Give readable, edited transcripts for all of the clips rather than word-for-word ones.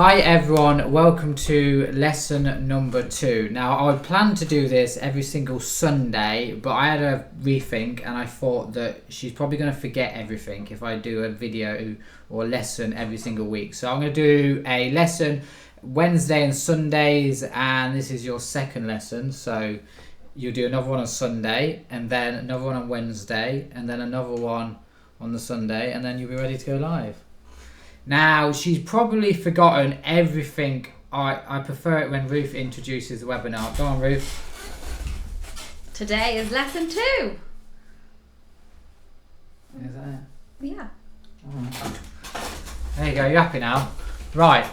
Hi everyone, welcome to lesson number 2. Now I planned to do this every single Sunday, but I had a rethink and I thought that she's probably going to forget everything if I do a video or lesson every single week. So I'm going to do a lesson Wednesday and Sundays, and this is your second lesson. So you'll do another one on Sunday, and then another one on Wednesday, and then another one on the Sunday, and then you'll be ready to go live. Now, she's probably forgotten everything. I prefer it when Ruth introduces the webinar. Go on, Ruth. Today is lesson 2. Is that it? Yeah. Oh. There you go, you're happy now. Right.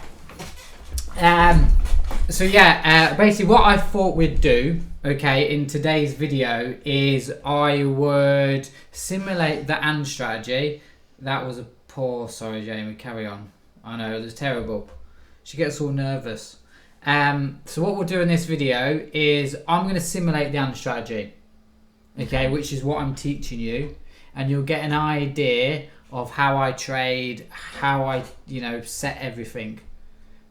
Basically what I thought we'd do, okay, in today's video is I would simulate the AND strategy. That was a sorry Jamie, carry on. I know, it was terrible. She gets all nervous. So what we'll do in this video is I'm going to simulate the AND strategy, okay, which is what I'm teaching you, and you'll get an idea of how I trade, how I set everything.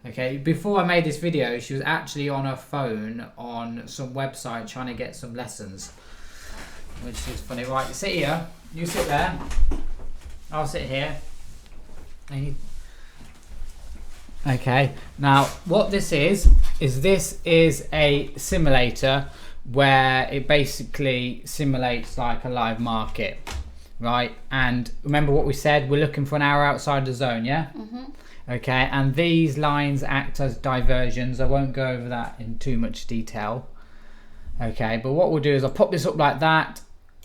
Okay, before I made this video she was actually on her phone on some website trying to get some lessons, which is funny. Right, sit here, you sit there, I'll sit here. Okay, now what this is this is a simulator where it basically simulates like a live market, right? And remember what we said, we're looking for an hour outside the zone, yeah? Okay, and these lines act as diversions. I won't go over that in too much detail. Okay, but what we'll do is I'll pop this up like that.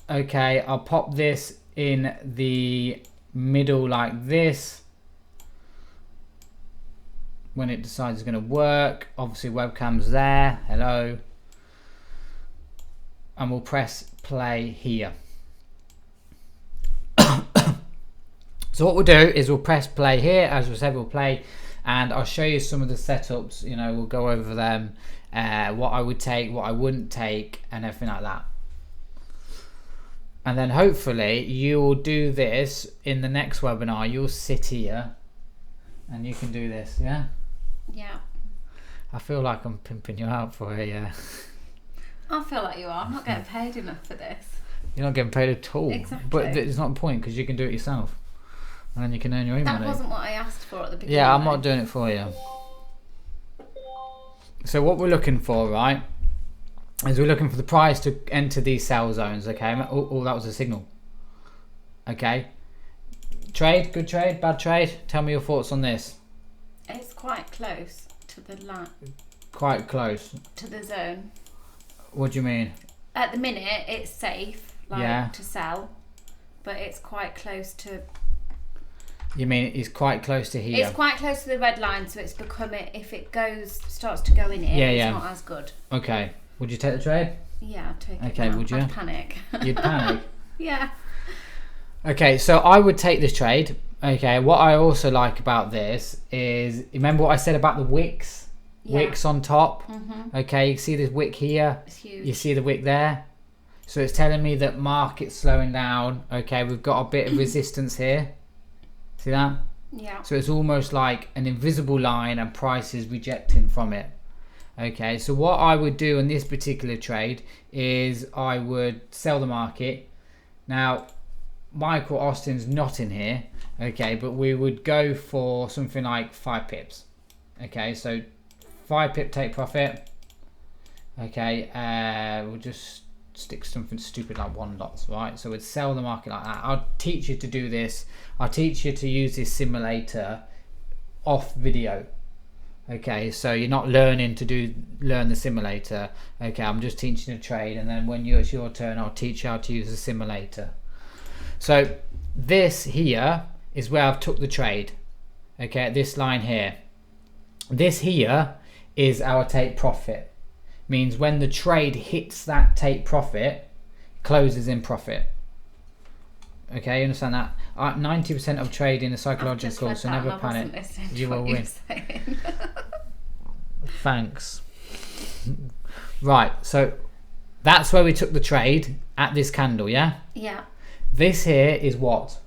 Okay, I'll pop this in the middle like this. When it decides it's going to work, obviously webcam's there, hello, and we'll press play here. So what we'll do is we'll press play here, as we said, we'll play, and I'll show you some of the setups, we'll go over them, what I would take, what I wouldn't take, and everything like that. And then hopefully you will do this in the next webinar. You'll sit here and you can do this, yeah? Yeah. I feel like I'm pimping you out for it, yeah. I feel like you are. I'm not getting paid enough for this. You're not getting paid at all. Exactly. But it's not a point because you can do it yourself. And then you can earn your own money. That wasn't what I asked for at the beginning. Yeah, I'm not doing it for you. So what we're looking for, right, is we're looking for the price to enter these sell zones, okay? Oh, that was a signal. Okay. Trade, good trade, bad trade? Tell me your thoughts on this. It's quite close to the line. Quite close? To the zone. What do you mean? At the minute, it's safe, to sell, but it's quite close to... You mean it's quite close to here? It's quite close to the red line, so it's becoming... If it starts to go in it, it's not as good. Okay. Would you take the trade? Yeah, I'd take it. Okay, would you? I'd panic. You'd panic? Yeah. Okay, so I would take this trade. Okay, what I also like about this is, remember what I said about the wicks? Yeah. Wicks on top. Okay, you see this wick here? It's huge. You see the wick there? So it's telling me that market's slowing down. Okay, we've got a bit of resistance here. See that? Yeah. So it's almost like an invisible line and price is rejecting from it. Okay, so what I would do in this particular trade is I would sell the market. Now, Michael Austin's not in here, okay, but we would go for something like 5 pips. Okay, so 5 pip take profit. Okay, we'll just stick something stupid like 1 lot, right? So we'd sell the market like that. I'll teach you to do this. I'll teach you to use this simulator off video. Okay, so you're not learning to learn the simulator. Okay, I'm just teaching a trade, and then when it's your turn, I'll teach you how to use the simulator. So this here is where I've took the trade. Okay, at this line here. This here is our take profit. Means when the trade hits that take profit, closes in profit. Okay, you understand that? 90% of trading is psychological, so never panic. You will win. Thanks. Right, so that's where we took the trade at this candle, yeah? Yeah. This here is what?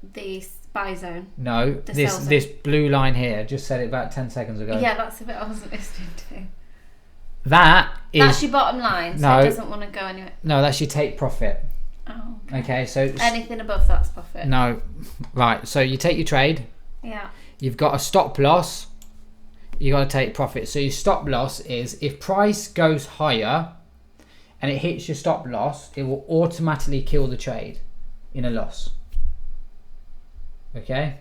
The Buy zone. No, this blue line here. I just said it about 10 seconds ago. Yeah, that's the bit I wasn't listening to. That's your bottom line, so no, it doesn't want to go anywhere. No, that's your take profit. Oh, okay. So anything above that's profit. No, right. So you take your trade. Yeah. You've got a stop loss. You got to take profit. So your stop loss is if price goes higher and it hits your stop loss, it will automatically kill the trade in a loss. Okay.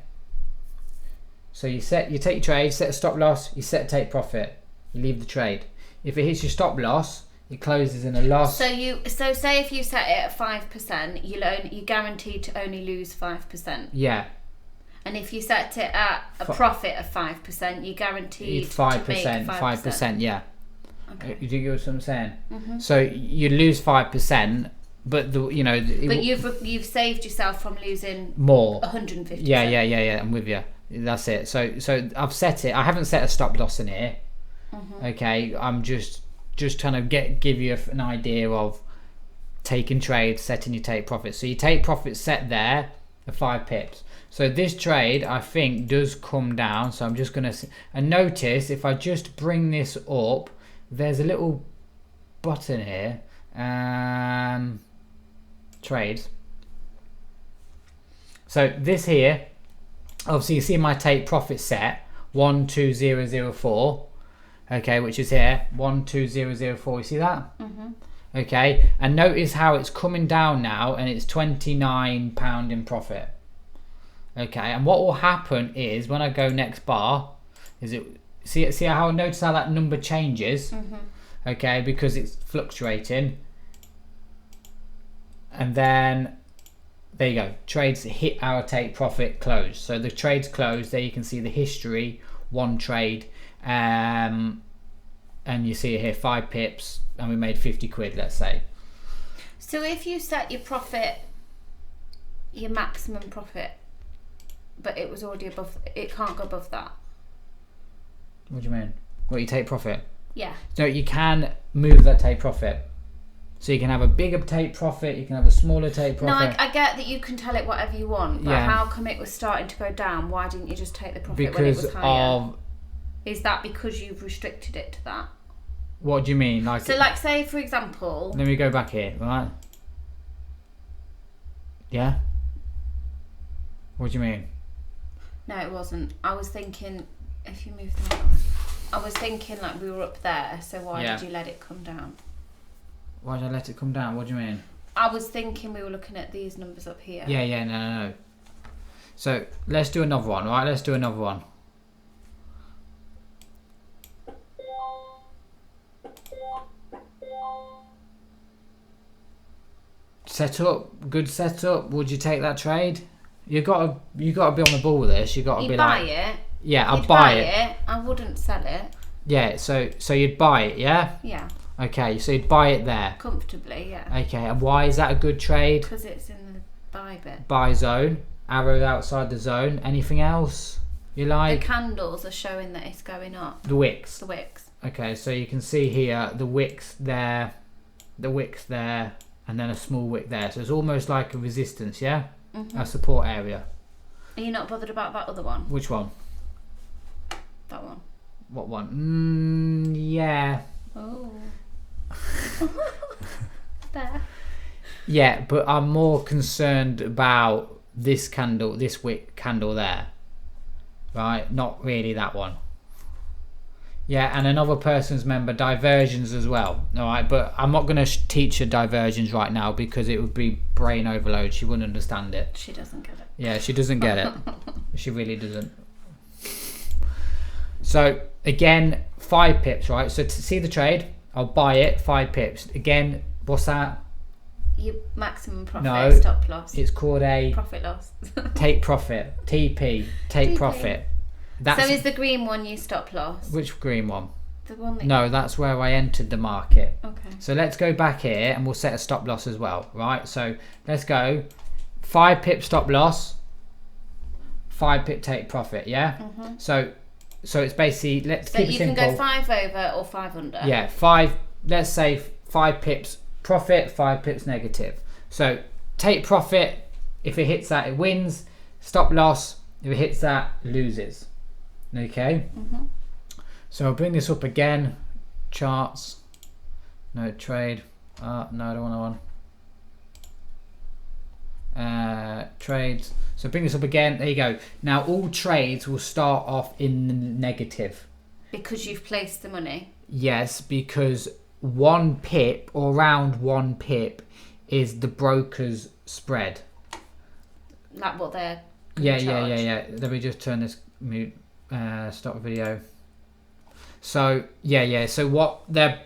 So you take your trade, set a stop loss, you set a take profit, you leave the trade. If it hits your stop loss, it closes in a loss. So say if you set it at 5%, you're guaranteed to only lose 5%. Yeah. And if you set it at a profit of 5%, you're guaranteed 5%, to make 5%, yeah. Okay. You do get what I'm saying? Mm-hmm. So you lose 5%, but but you've saved yourself from losing more. 150%. Yeah. I'm with you. That's it. So I've set it. I haven't set a stop loss in here. Mm-hmm. Okay, I'm just trying to give you an idea of taking trades, setting your take profit. So your take profit set there at 5 pips. So this trade I think does come down. So I'm just gonna and notice if I just bring this up, there's a little button here. Trades. So this here, obviously you see my take profit set 12004. Okay, which is here 12004. You see that? Mm-hmm. Okay, and notice how it's coming down now, and it's £29 in profit. Okay, and what will happen is when I go next bar, is it see how notice how that number changes? Mm-hmm. Okay, because it's fluctuating, and then there you go. Trades hit our take profit close. So the trades closed. There you can see the history. One trade. And you see it here 5 pips and we made 50 quid, let's say. So if you set your profit, your maximum profit, but it was already above, it can't go above that. What do you mean? What, you take profit? Yeah. No, you can move that take profit. So you can have a bigger take profit, you can have a smaller take profit. No, I get that you can tell it whatever you want, but how come it was starting to go down? Why didn't you just take the profit when it was higher? Is that because you've restricted it to that? What do you mean? Like say for example... Let me go back here, right? Yeah? What do you mean? No, it wasn't. I was thinking, if you move them up, I was thinking like we were up there, so why did you let it come down? Why did I let it come down? What do you mean? I was thinking we were looking at these numbers up here. Yeah, no. So, let's do another one, right? Let's do another one. Setup, good setup. Would you take that trade? You gotta be on the ball with this. You gotta be like. You'd buy it. Yeah, I'd buy it. I wouldn't sell it. Yeah, so you'd buy it, yeah? Yeah. Okay, so you'd buy it there. Comfortably, yeah. Okay, and why is that a good trade? Because it's in the buy bit. Buy zone, arrow outside the zone. Anything else you like? The candles are showing that it's going up. The wicks. The wicks. Okay, so you can see here the wicks there, and then a small wick there. So it's almost like a resistance, yeah? Mm-hmm. A support area. Are you not bothered about that other one? Which one? That one. What one? Yeah. Oh. There. Yeah, but I'm more concerned about this candle, this wick candle there. Right? Not really that one. Yeah, and another person's member diversions as well. All right, but I'm not going to teach her diversions right now because it would be brain overload. She wouldn't understand it. She doesn't get it. Yeah, she doesn't get it. She really doesn't. So again, 5 pips, right? So to see the trade, I'll buy it 5 pips. Again, what's that? Your maximum profit. No, stop loss. It's called a profit loss. Take profit. TP. Take TP. Profit. So is the green one your stop loss? Which green one? The one that... No, that's where I entered the market. Okay. So let's go back here and we'll set a stop loss as well, right? So let's go 5 pip stop loss, 5 pip take profit, yeah? Mm-hmm. So it's basically, let's keep it simple. So you can go 5 over or 5 under. Yeah, let's say 5 pips profit, 5 pips negative. So take profit, if it hits that, it wins. Stop loss, if it hits that, loses. Okay. So I'll bring this up again. Charts. No trade. No, I don't want that one. Trades. So bring this up again. There you go. Now all trades will start off in the negative. Because you've placed the money? Yes, because 1 pip or around 1 pip is the broker's spread. Like what they're Yeah. Let me just turn this mute. Stop video. So so what the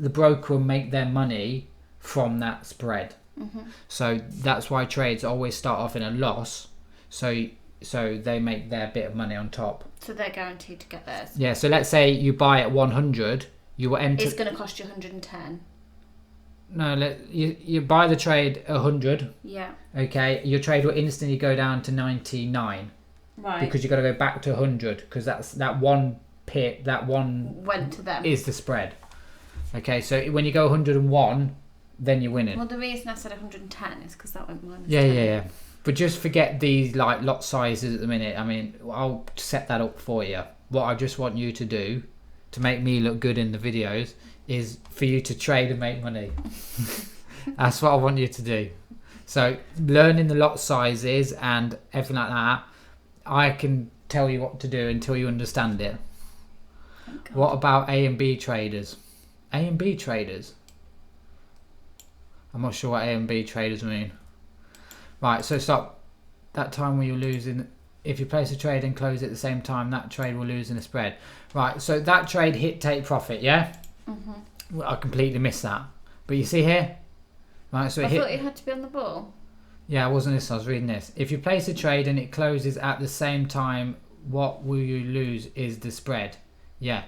broker will make their money from that spread. So that's why trades always start off in a loss. So they make their bit of money on top. So they're guaranteed to get theirs. Yeah. So let's say you buy at 100, you will enter. It's going to cost you 110. No, you buy the trade at 100. Yeah. Okay, your trade will instantly go down to 99. Right. Because you've got to go back to 100 because that 1 pip, that one went to them. Is the spread. Okay, so when you go 101, then you're winning. Well, the reason I said 110 is because that went minus 10. Yeah. But just forget these like lot sizes at the minute. I mean, I'll set that up for you. What I just want you to do to make me look good in the videos is for you to trade and make money. That's what I want you to do. So learning the lot sizes and everything like that, I can tell you what to do until you understand it. What about A and B traders? A and B traders? I'm not sure what A and B traders mean. Right, so stop. That time when you're losing, if you place a trade and close at the same time, that trade will lose in a spread. Right, so that trade hit take profit, yeah? Well, I completely missed that. But you see here? Right, so I thought it had to be on the ball. Yeah, I wasn't this. I was reading this. If you place a trade and it closes at the same time, what will you lose is the spread. Yeah.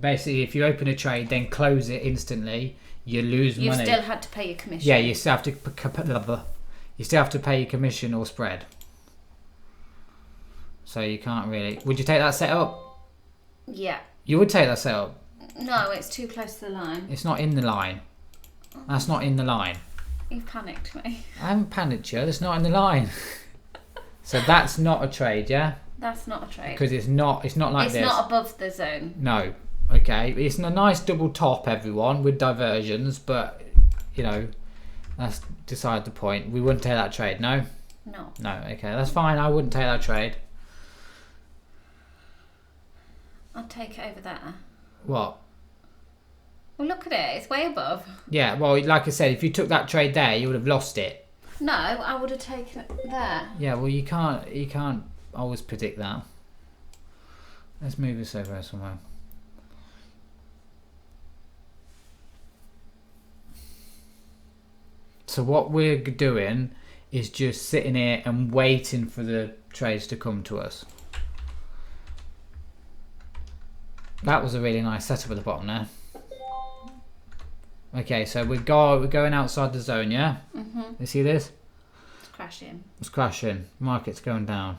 Basically, if you open a trade, then close it instantly, you lose money. You still had to pay your commission. Yeah, you still have to pay your commission or spread. So you can't really. Would you take that setup? Yeah. You would take that setup? No, it's too close to the line. It's not in the line. That's not in the line. You've panicked me. I haven't panicked you. That's not in the line. So that's not a trade, yeah? That's not a trade. Because it's not like this. It's not above the zone. No. Okay. It's a nice double top, everyone, with diversions, but, that's beside the point. We wouldn't take that trade, no? No. No, okay. That's fine. I wouldn't take that trade. I'd take it over there. What? Well, look at it. It's way above. Yeah, well, like I said, if you took that trade there, you would have lost it. No, I would have taken it there. Yeah, well, you can't always predict that. Let's move this over somewhere. So what we're doing is just sitting here and waiting for the trades to come to us. That was a really nice setup at the bottom there. Okay, so we're going outside the zone, yeah? You see this? It's crashing. It's crashing. Market's going down.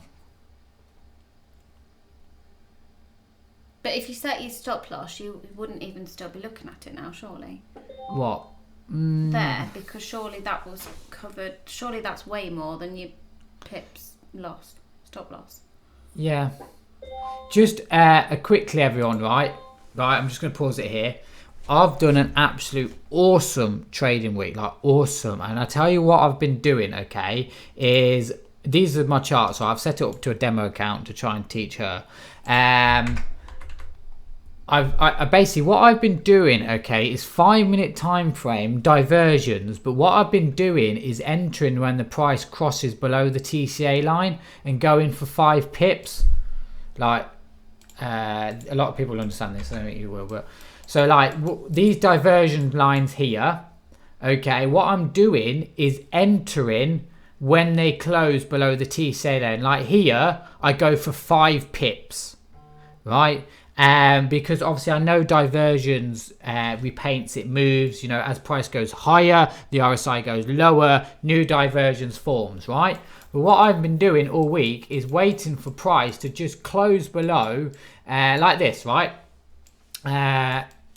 But if you set your stop loss, you wouldn't even still be looking at it now, surely. What? There, because surely that was covered. Surely that's way more than your pips lost, stop loss. Yeah. Just quickly, everyone, right, I'm just going to pause it here. I've done an absolute awesome trading week, like awesome. And I tell you what I've been doing, okay, is these are my charts. So I've set it up to a demo account to try and teach her. I basically, what I've been doing, okay, is 5-minute time frame diversions. But what I've been doing is entering when the price crosses below the TCA line and going for 5 pips. Like, a lot of people will understand this. I don't think you will, but so like these diversion lines here, okay, what I'm doing is entering when they close below the TCA line. Like here, I go for 5 pips, right? Because obviously I know diversions repaints, it moves, as price goes higher, the RSI goes lower, new diversions forms, right? But what I've been doing all week is waiting for price to just close below like this, right?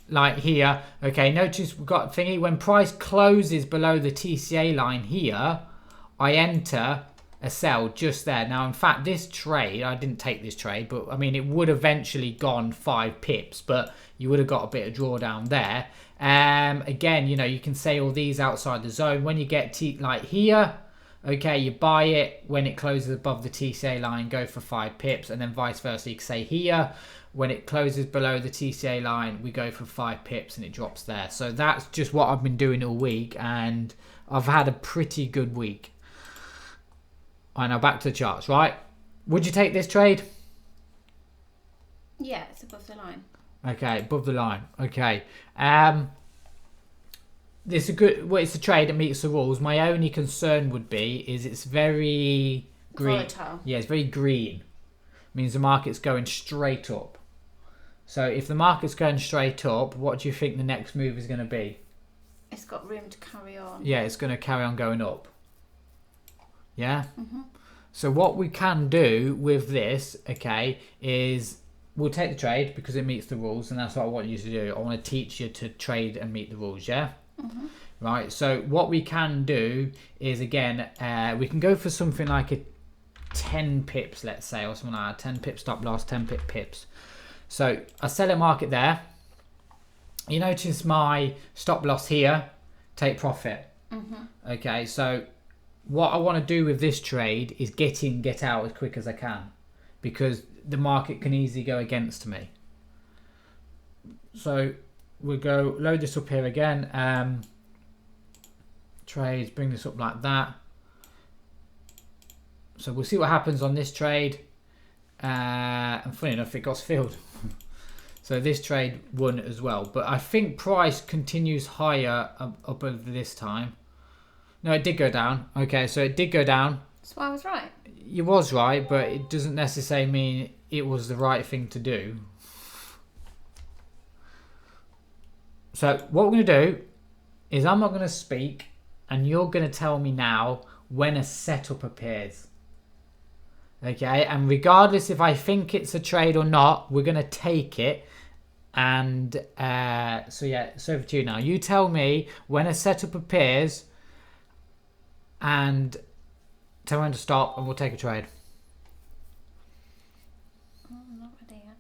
Like here, okay, notice we've got thingy, when price closes below the TCA line here, I enter a sell just there. Now, in fact, this trade, I didn't take this trade, but I mean, it would eventually gone 5 pips, but you would have got a bit of drawdown there. Again, you know, you can say all these outside the zone. When you get like here, okay, you buy it when it closes above the TCA line, go for 5 pips, and then vice versa. You can say here, when it closes below the TCA line, we go for 5 pips and it drops there. So that's just what I've been doing all week, and I've had a pretty good week. All right, now back to the charts, right? Would you take this trade? Yeah, it's above the line. Okay, above the line. Okay. This is a good. Well, it's a trade that meets the rules. My only concern would be is it's very green. Volatile. Yeah, it's very green. It means the market's going straight up. So if the market's going straight up, what do you think the next move is going to be? It's got room to carry on. Yeah, it's going to carry on going up. Yeah? So what we can do with this, okay, is we'll take the trade because it meets the rules, and that's what I want you to do. I want to teach you to trade and meet the rules, yeah? Right, so what we can do is, again, we can go for something like a 10 pips, let's say, or something like that. 10 pip stop loss, 10 pips. So I sell a market there. You notice my stop loss here, take profit. Okay, so what I want to do with this trade is get in, get out as quick as I can, because the market can easily go against me. So we'll go load this up here again. Trades, bring this up like that. So we'll see what happens on this trade. And funny enough, it got filled. So this trade won as well. But I think price continues higher up over this time. No, it did go down. Okay, so it did go down. So I was right. You was right, but it doesn't necessarily mean it was the right thing to do. So what we're going to do is I'm not going to speak, and you're going to tell me now when a setup appears. Okay, and regardless if I think it's a trade or not, we're going to take it. And so yeah, it's over to you now. You tell me when a setup appears and tell me when to stop, and we'll take a trade. I'm not ready yet.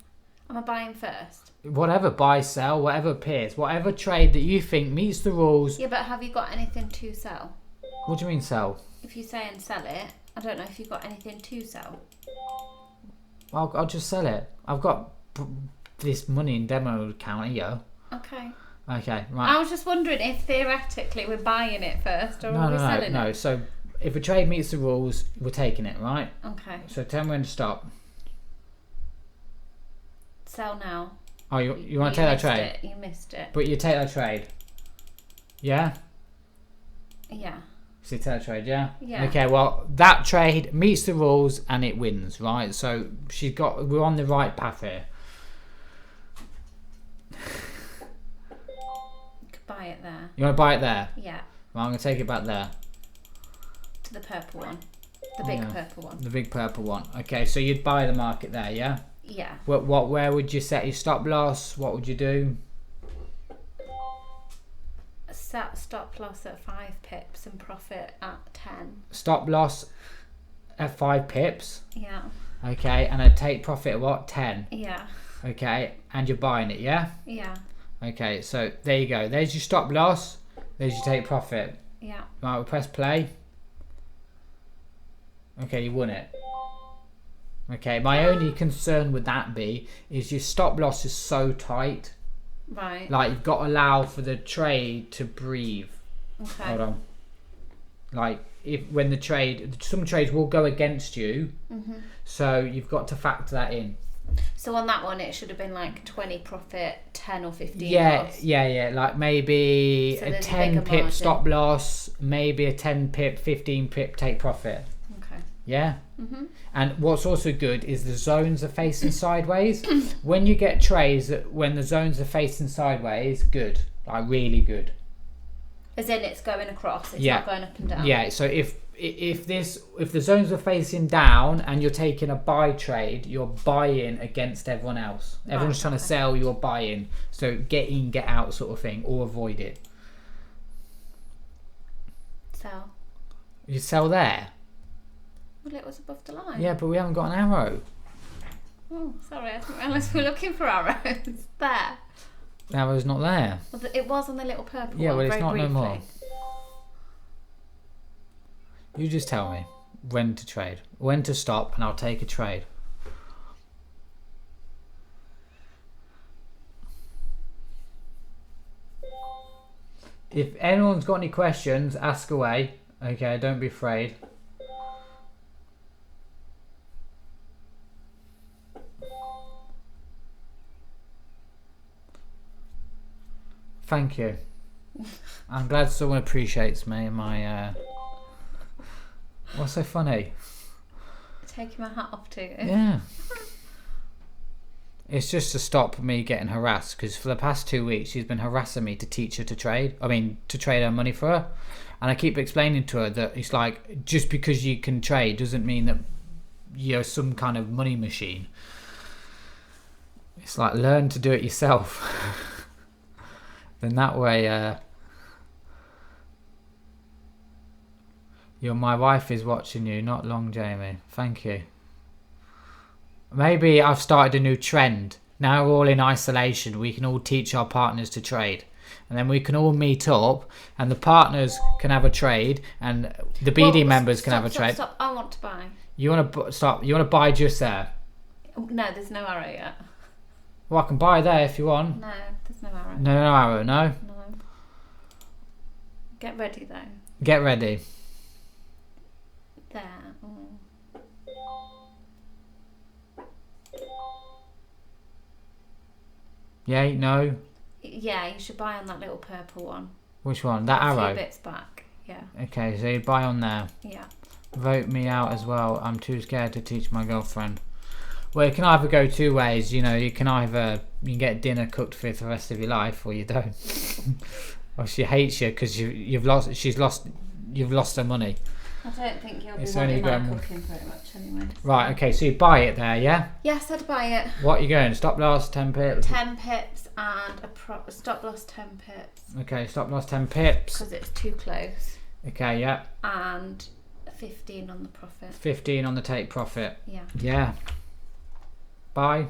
Am I buying first? Whatever, buy, sell, whatever appears. Whatever trade that you think meets the rules. Yeah, but have you got anything to sell? What do you mean sell? If you say and sell it, I don't know if you've got anything to sell. I'll just sell it. I've got this money in demo account here. Okay. Okay, right. I was just wondering if theoretically we're buying it first, or are we selling it? No. So if a trade meets the rules, we're taking it, right? Okay. So tell me when to stop. Sell now. Oh, you want to take that trade? You missed it. But you take that trade. Yeah? Yeah. So you take that trade, yeah? Yeah. Okay, well, that trade meets the rules and it wins, right? So we're on the right path here. You could buy it there. You want to buy it there? Yeah. Well, I'm going to take it back there. To the purple one. The big purple one. The big purple one. Okay, so you'd buy the market there, yeah? Yeah. Where would you set your stop loss? What would you do? Set stop loss at 5 pips and profit at 10. Stop loss at 5 pips? Yeah. Okay, and I'd take profit at what? 10? Yeah. Okay, and you're buying it, yeah? Yeah. Okay, so there you go. There's your stop loss. There's your take profit. Yeah. Right, we'll press play. Okay, you won it. Okay, my only concern with that is your stop loss is so tight. Right. Like, you've got to allow for the trade to breathe. Okay. Hold on. Like, some trades will go against you. So you've got to factor that in. So on that one, it should have been like 20 profit, 10 or 15 loss. Yeah. Like maybe so a 10 pip margin. Stop loss, maybe a 10 pip, 15 pip take profit. Okay. Yeah? And what's also good is the zones are facing sideways. When you get trades when the zones are facing sideways, good. Like really good. As in it's going across, it's not going up and down. Yeah, so if the zones are facing down and you're taking a buy trade, you're buying against everyone else. Everyone's trying to sell, you're buying. So get in, get out sort of thing, or avoid it. Sell. You sell there? Well, it was above the line. Yeah, but we haven't got an arrow. Oh, sorry, I didn't realise we were looking for arrows. There. The arrow's not there. Well, it was on the little purple one. Yeah, well, it's not briefly. no more. You just tell me when to trade, when to stop, and I'll take a trade. If anyone's got any questions, ask away. Okay, don't be afraid. Thank you. I'm glad someone appreciates me and my... What's so funny? Taking my hat off to you. Yeah. It's just to stop me getting harassed, because for the past 2 weeks she's been harassing me to teach her to trade. I mean, to trade her money for her. And I keep explaining to her that it's like, just because you can trade doesn't mean that you're some kind of money machine. It's like, learn to do it yourself. Then that way, my wife is watching you, not long, Jamie. Thank you. Maybe I've started a new trend. Now we're all in isolation. We can all teach our partners to trade. And then we can all meet up and the partners can have a trade and the BD members can have a trade. Stop. I want to buy. You want to stop? You want to buy just there? No, there's no arrow yet. Well, I can buy there if you want. No, there's no arrow. No arrow, no? No. Get ready though. Get ready. There. Oh. Yeah, no? Yeah, you should buy on that little purple one. Which one? That arrow? A few bits back, yeah. Okay, so you buy on there. Yeah. Vote me out as well. I'm too scared to teach my girlfriend. Well, it can either go two ways. You know, you can get dinner cooked for the rest of your life, or you don't. Or she hates you because you've lost her money. I don't think you'll be wanting that cooking very much anyway. So. Right, okay, so you buy it there, yeah? Yes, I'd buy it. What are you going? Stop loss, 10 pips? 10 pips and a stop loss 10 pips. Okay, stop loss 10 pips. Because it's too close. Okay, yeah. And 15 on the profit. 15 on the take profit. Yeah. Yeah. Buy.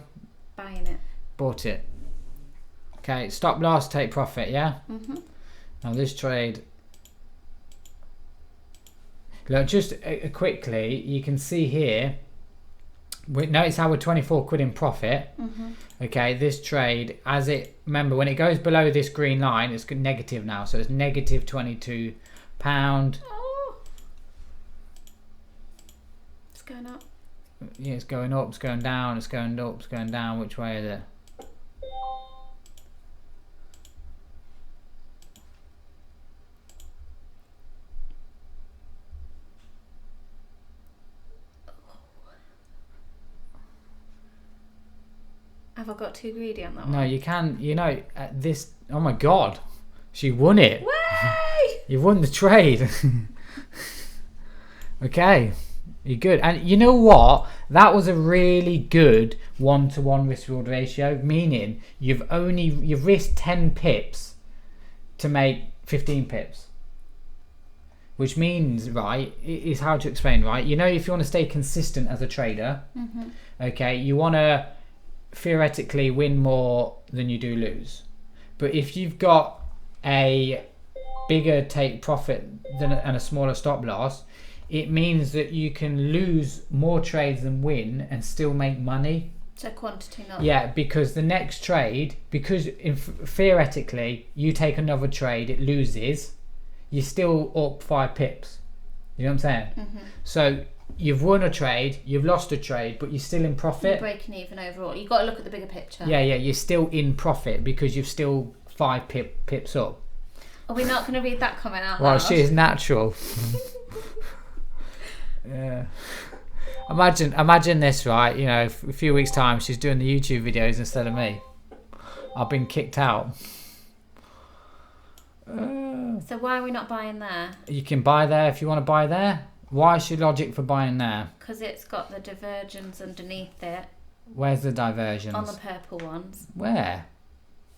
Buying it. Bought it. Okay, stop loss, take profit, yeah? Mm-hmm. Now this trade... Look, just quickly, you can see here, notice how we're 24 quid in profit. Mm-hmm. Okay, this trade, remember, when it goes below this green line, it's negative now, so it's negative £22. Oh. It's going up. Yeah, it's going up, it's going down, it's going up, it's going down. Which way is it? Have I got too greedy on that one? No, you can, this, oh my god, she won it. Way! You won the trade. Okay, you're good. And you know what? That was a really good 1-to-1 risk reward ratio, meaning you've risked 10 pips to make 15 pips. Which means, right, is how to explain, right? You know, if you want to stay consistent as a trader, mm-hmm. Okay, you want to theoretically win more than you do lose. But if you've got a bigger take profit and a smaller stop loss, it means that you can lose more trades than win and still make money. So quantity, not... Yeah, because the next trade, because theoretically you take another trade, it loses, you're still up 5 pips. You know what I'm saying? Mm-hmm. So you've won a trade, you've lost a trade, but you're still in profit. You're breaking even overall. You've got to look at the bigger picture. Yeah, you're still in profit because you've still 5 pips up. Are we not going to read that comment out loud? Well, she is natural. Yeah. Imagine this, right? You know, a few weeks' time, she's doing the YouTube videos instead of me. I've been kicked out. So why are we not buying there? You can buy there if you want to buy there. Why is your logic for buying there? Because it's got the divergence underneath it. Where's the divergence? On the purple ones. Where?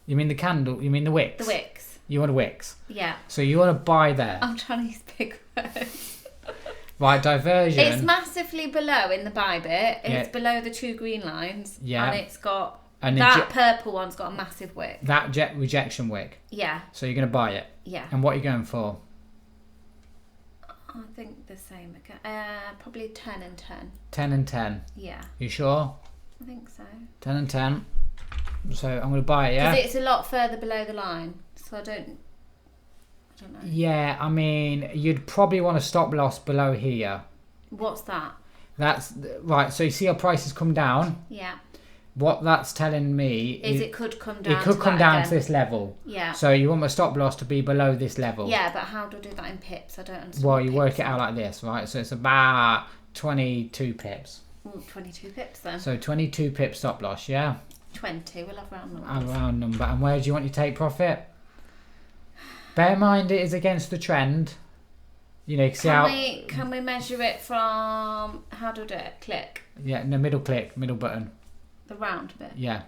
You mean the candle? You mean the wicks? The wicks. You want a wicks? Yeah. So you want to buy there? I'm trying to use big words. Right, diversion. It's massively below in the buy bit. It's below the 2 green lines. Yeah. And it's got... And that purple one's got a massive wick. That rejection wick. Yeah. So you're going to buy it. Yeah. And what are you going for? I think the same again. Probably 10 and 10. 10 and 10. Yeah. You sure? I think so. 10 and 10. So I'm going to buy it, yeah? Because it's a lot further below the line. So I don't know. Yeah, I mean, you'd probably want a stop loss below here. What's that? That's right. So you see our prices come down. Yeah. What that's telling me is it could come down. It could come down to this level. Yeah. So you want my stop loss to be below this level. Yeah, but how do I do that in pips? I don't understand. Well, you work it out like this, right? So it's about 22 pips. 22 pips then. So 22 pip stop loss, yeah. 20. We'll have round numbers. A round number. And where do you want your take profit? Bear in mind it is against the trend. You know, can we measure it from, how do I do it? Click. Yeah, no, middle click, middle button. The round bit. Yeah.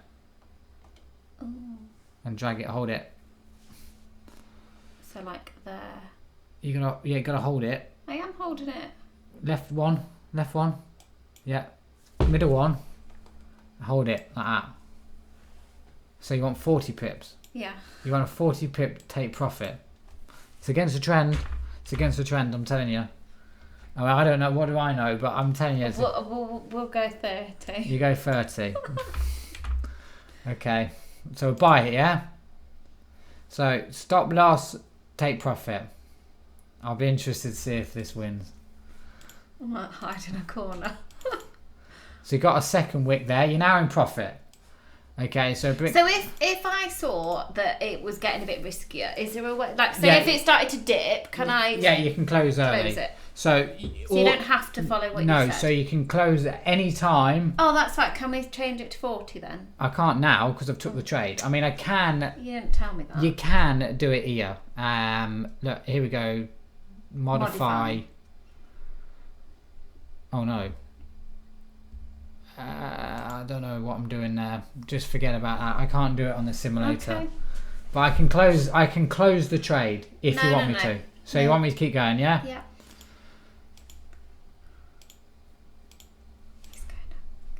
Ooh. And drag it, hold it. So like there. You gotta hold it. I am holding it. Left one. Yeah. Middle one. Hold it like that. So you want 40 pips. Yeah. You want a 40 pip take profit. It's against the trend. It's against the trend, I'm telling you. I mean, I don't know, what do I know, but I'm telling you. We'll go 30. You go 30. Okay. So buy it, yeah? So stop loss, take profit. I'll be interested to see if this wins. I might hide in a corner. So you got a second wick there. You're now in profit. Okay, so if I saw that it was getting a bit riskier, is there a way? Like, say if it started to dip, can I? Yeah, you can close early. Close it. So you don't have to follow what you said. No, so you can close at any time. Oh, that's right. Can we change it to 40 then? I can't now because I've took the trade. I mean, I can. You didn't tell me that. You can do it here. Look, here we go. Modify. Oh no. I don't know what I'm doing there. Just forget about that. I can't do it on the simulator. Okay. But I can close the trade if you want me to. So you want me to keep going, yeah? Yeah.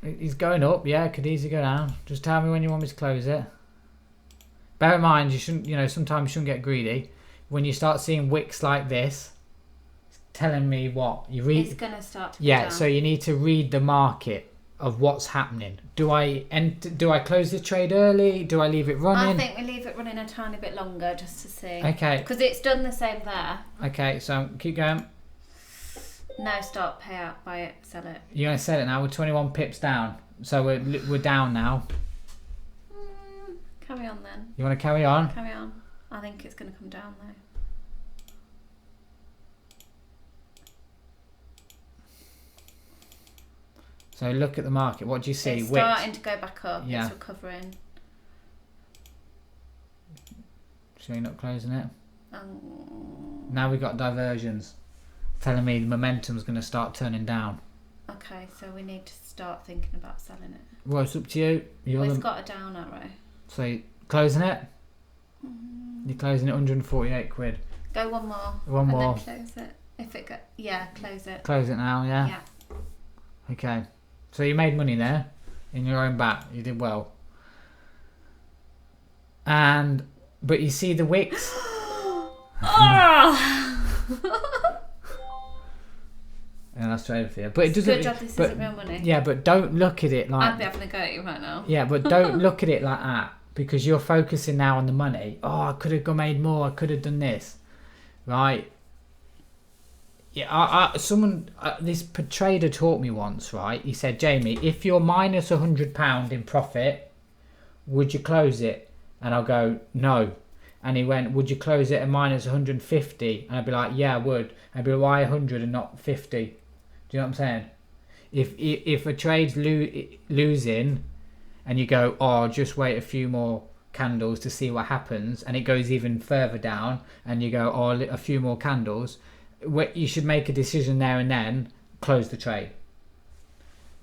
He's going up, yeah, it could easily go down. Just tell me when you want me to close it. Bear in mind, you shouldn't, sometimes you shouldn't get greedy. When you start seeing wicks like this, it's telling me what? It's going to start to go down. So you need to read the market of what's happening. Do I close the trade early? Do I leave it running? I think we leave it running a tiny bit longer just to see. Okay. Because it's done the same there. Okay, so keep going. No, stop, pay out, buy it, sell it. You're going to sell it now. We're 21 pips down. So we're down now. Carry on then. You want to carry on? Carry on. I think it's going to come down though. So look at the market. What do you see? It's starting to go back up. Yeah. It's recovering. So you're not closing it? Now we've got diversions. Telling me the momentum's going to start turning down. Okay, so we need to start thinking about selling it. Well, it's up to you. It's got a down arrow. So you're closing it? You're closing it 148 quid. Go one more. One more. And then close it. If it close it. Close it now, yeah? Yeah. Okay. So you made money there in your own bat. You did well. But you see the wicks? Yeah, that's trade for you. But it doesn't. Good job. This isn't real money. Yeah, but don't look at it like. I'd be having a go at you right now. Yeah, but don't look at it like that because you're focusing now on the money. Oh, I could have made more. I could have done this, right? Yeah, this trader taught me once, right? He said, Jamie, if you're minus £100 in profit, would you close it? And I'll go, no. And he went, would you close it at minus 150? And I'd be like, yeah, I would. I'd be like, why 100 and not 50? Do you know what I'm saying? If a trade's losing and you go, oh, just wait a few more candles to see what happens, and it goes even further down and you go, oh, a few more candles, you should make a decision there and then, close the trade.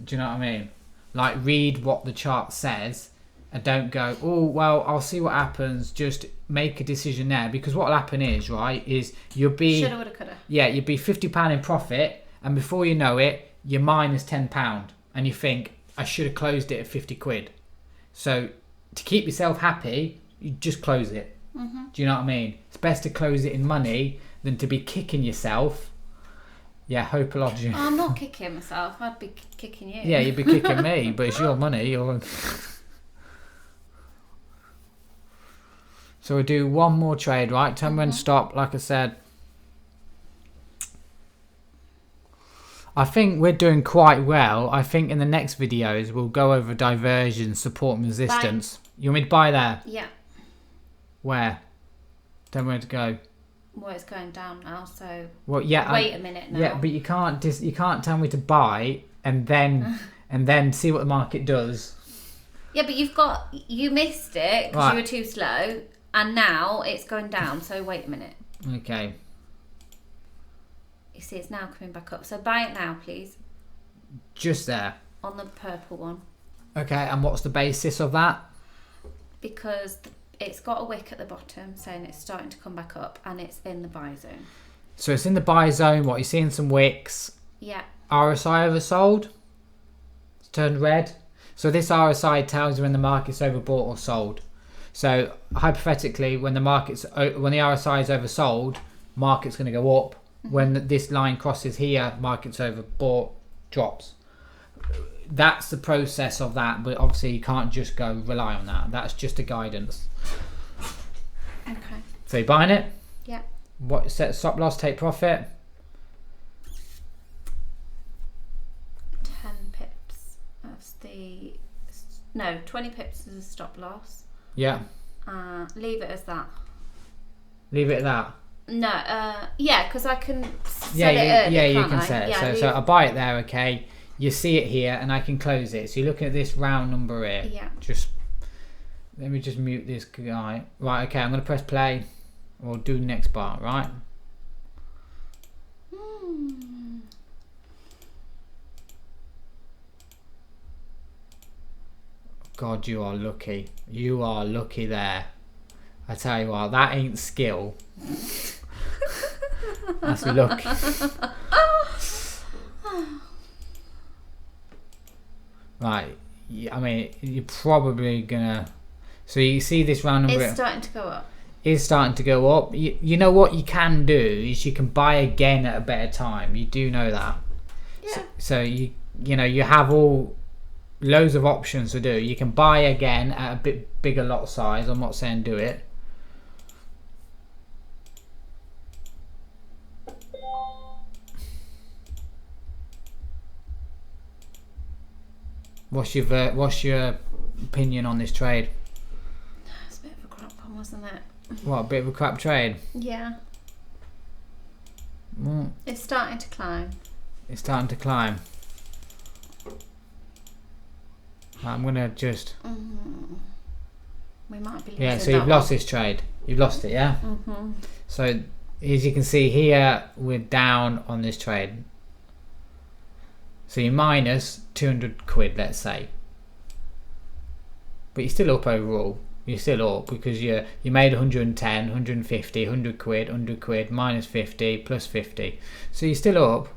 Do you know what I mean? Like, read what the chart says and don't go, oh, well, I'll see what happens. Just make a decision there, because what will happen is, right, is you'll be... Shoulda, woulda, coulda. Yeah, you'll be £50 in profit and before you know it, you're minus £10, and you think, I should have closed it at 50 quid. So to keep yourself happy, you just close it. Do you know what I mean? It's best to close it in money than to be kicking yourself. Yeah, hope a lot. I'm not kicking myself. I'd be kicking you. Yeah, you'd be kicking me, but it's your money. So we'll do one more trade, right? Tell me when to stop, like I said. I think we're doing quite well. I think in the next videos, we'll go over diversion, support and resistance. Buy. You want me to buy there? Yeah. Where? Tell me where to go. Well, it's going down now, so well, yeah, wait a minute now. Yeah, but you can't tell me to buy and then see what the market does. Yeah, but you missed it because you were too slow, and now it's going down, so wait a minute. Okay. You see, it's now coming back up. So buy it now, please. Just there. On the purple one. Okay, and what's the basis of that? Because it's got a wick at the bottom saying it's starting to come back up, and it's in the buy zone. So it's in the buy zone. What, you're seeing some wicks? Yeah. RSI oversold? It's turned red. So this RSI tells you when the market's overbought or sold. So hypothetically, when the RSI is oversold, market's going to go up. When this line crosses here, market's overbought, drops. That's the process of that, but obviously you can't just go rely on that. That's just a guidance. Okay. So you're buying it? Yeah. What, set stop loss, take profit? 10 pips. That's the... No, 20 pips is a stop loss. Yeah. Leave it as that. Leave it at that? No, yeah, because I can set it early, yeah, you can set it. Yeah, so I buy it there, okay. You see it here, and I can close it. So you're looking at this round number here. Yeah. Just let me just mute this guy. Right, okay. I'm gonna press play. Or do next bar, right? God, you are lucky. You are lucky there. I tell you what, that ain't skill. That's luck. Right, I mean, you're probably gonna. So you see this round number. It's starting to go up. Is starting to go up. You know what you can do is you can buy again at a better time. You do know that. Yeah. So you have loads of options to do. You can buy again at a bit bigger lot size. I'm not saying do it. What's your opinion on this trade? It's a bit of a crap one, wasn't it? What, a bit of a crap trade? Yeah. Well, it's starting to climb. It's starting to climb. I'm gonna just. We might be losing. Yeah, so you've lost this trade. You've lost it, yeah. So as you can see here, we're down on this trade. So you're minus 200 quid, let's say. But you're still up overall. You're still up because you made 110, 150, 100 quid, 100 quid, minus 50, plus 50. So you're still up.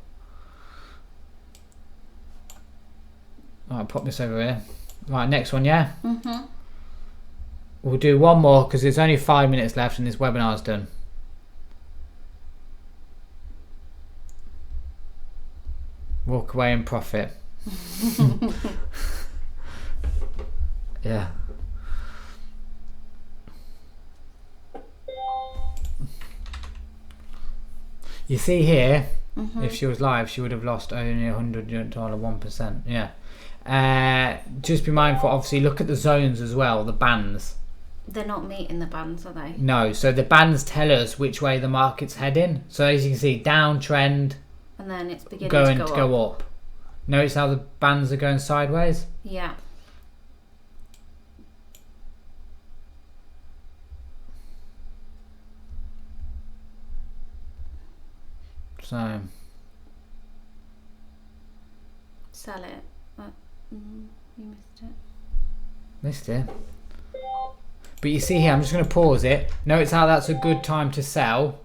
Alright, pop this over here. Right, next one, yeah? We'll do one more because there's only 5 minutes left and this webinar's done. Walk away and profit. Yeah. You see here, if she was live, she would have lost only $100, 1%. Yeah. Just be mindful, obviously, look at the zones as well, the bands. They're not meeting the bands, are they? No, so the bands tell us which way the market's heading. So as you can see, downtrend. And then it's beginning to go up. Notice how the bands are going sideways? Yeah. So. Sell it. You missed it. Missed it? But you see here, I'm just going to pause it. Notice how that's a good time to sell.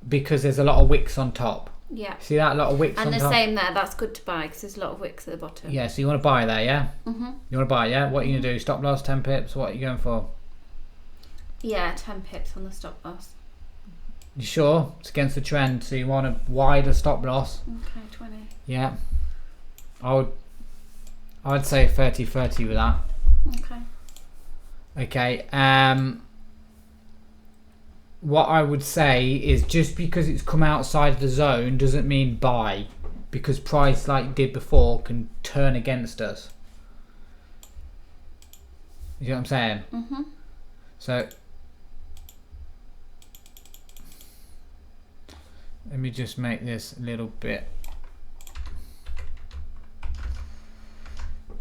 Because there's a lot of wicks on top. Yeah. See that? A lot of wicks and on the top? same there. That's good to buy because there's a lot of wicks at the bottom. Yeah, so you want to buy there, yeah? Mm-hmm. You want to buy, yeah? What are you going to do? Stop loss, 10 pips? What are you going for? Yeah, 10 pips on the stop loss. You sure? It's against the trend, so you want a wider stop loss. Okay, 20. Yeah. I'd say 30-30 with that. Okay. Okay. What I would say is just because it's come outside the zone doesn't mean buy, because price, like it did before, can turn against us. You know what I'm saying? Mm-hmm. So let me just make this a little bit.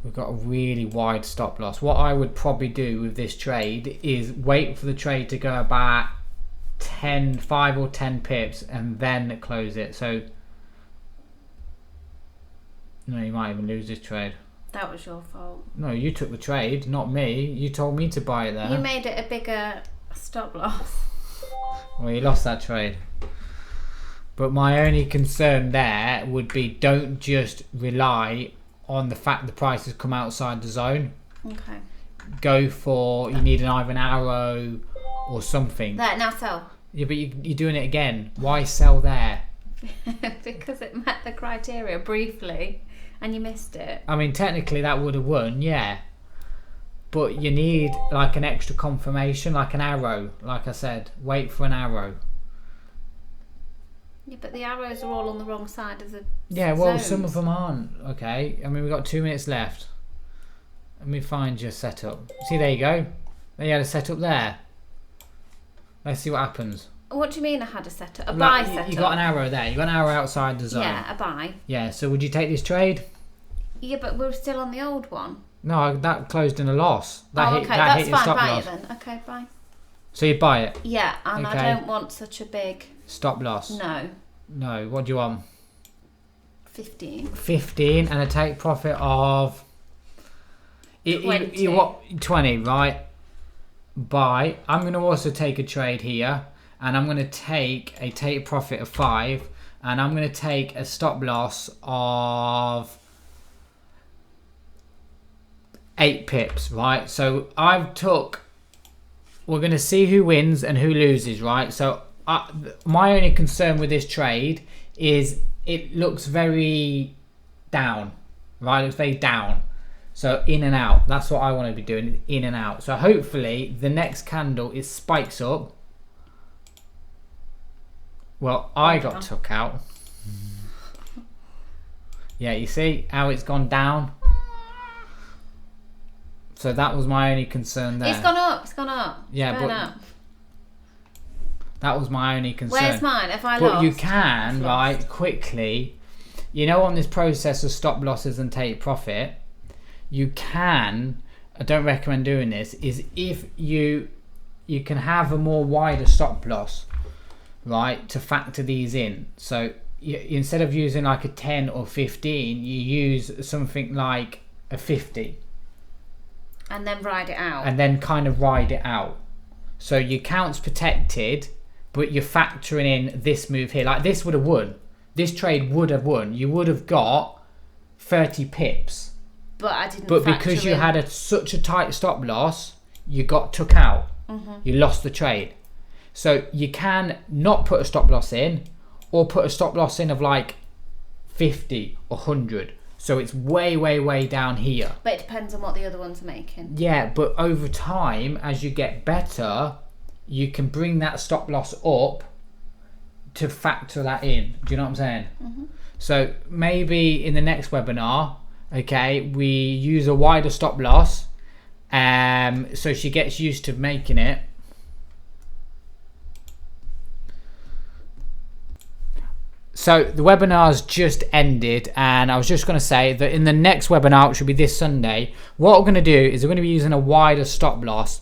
We've got a really wide stop loss. What I would probably do with this trade is wait for the trade to go about 5 or 10 pips and then close it. So no, you might even lose this trade. That was your fault. No, you took the trade, not me. You told me to buy it there. You made it a bigger stop loss. Well, you lost that trade. But my only concern there would be, don't just rely on the fact the price has come outside the zone. Okay. Go for, you need either an arrow or something. There, now sell. Yeah, but you're doing it again. Why sell there? Because it met the criteria briefly and you missed it. I mean, technically that would have won, yeah. But you need like an extra confirmation, like an arrow. Like I said, wait for an arrow. Yeah, but the arrows are all on the wrong side of the Yeah, well, zones. some of them aren't. Okay, I mean, we've got 2 minutes left. Let me find your setup. See, there you go. There you had a setup there. Let's see what happens. What do you mean I had a setup? A buy setup? You got an arrow there. You got an arrow outside the zone. Yeah, a buy. Yeah, so would you take this trade? Yeah, but we're still on the old one. No, that closed in a loss. That okay, hit that's your fine. stop Buy loss. it then. Okay, buy. So you buy it? Yeah, and Okay. I don't want such a big Stop loss? No. No, what do you want? 15. 15 and a take profit of 20. You what? 20, right? Buy. I'm going to also take a trade here, and I'm going to take a take profit of 5, and I'm going to take a stop loss of 8 pips, right? So I've took, we're going to see who wins and who loses, right? So my only concern with this trade is it looks very down, right? It looks very down. So in and out, that's what I want to be doing, in and out. So hopefully the next candle it spikes up. Well, I got took out. Yeah, you see how it's gone down? So that was my only concern there. It's gone up, it's gone up. Yeah, Burn but up. That was my only concern. Where's mine? Have I but lost? You can, right, quickly, you know, on this process of stop losses and take profit, you can, I don't recommend doing this, is if you can have a more wider stop loss, right, to factor these in. So instead of using like a 10 or 15, you use something like a 50. And then ride it out. And then kind of ride it out. So your account's protected, but you're factoring in this move here. Like this would have won. This trade would have won. You would have got 30 pips. But I didn't. But because you had such a tight stop loss, you got took out. Mm-hmm. You lost the trade. So you can not put a stop loss in, or put a stop loss in of like 50 or 100. So it's way, way, way down here. But it depends on what the other ones are making. Yeah, but over time, as you get better, you can bring that stop loss up to factor that in. Do you know what I'm saying? Mm-hmm. So maybe in the next webinar, okay, we use a wider stop loss, so she gets used to making it. So the webinar's just ended, and I was just going to say that in the next webinar, which will be this Sunday, what we're going to do is we're going to be using a wider stop loss.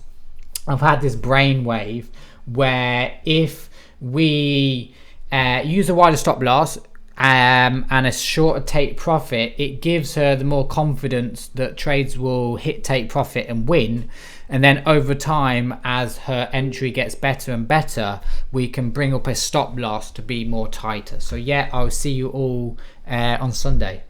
I've had this brainwave where if we use a wider stop loss and a shorter take profit, it gives her the more confidence that trades will hit take profit and win. And then over time, as her entry gets better and better, we can bring up a stop loss to be more tighter. So yeah, I'll see you all on Sunday.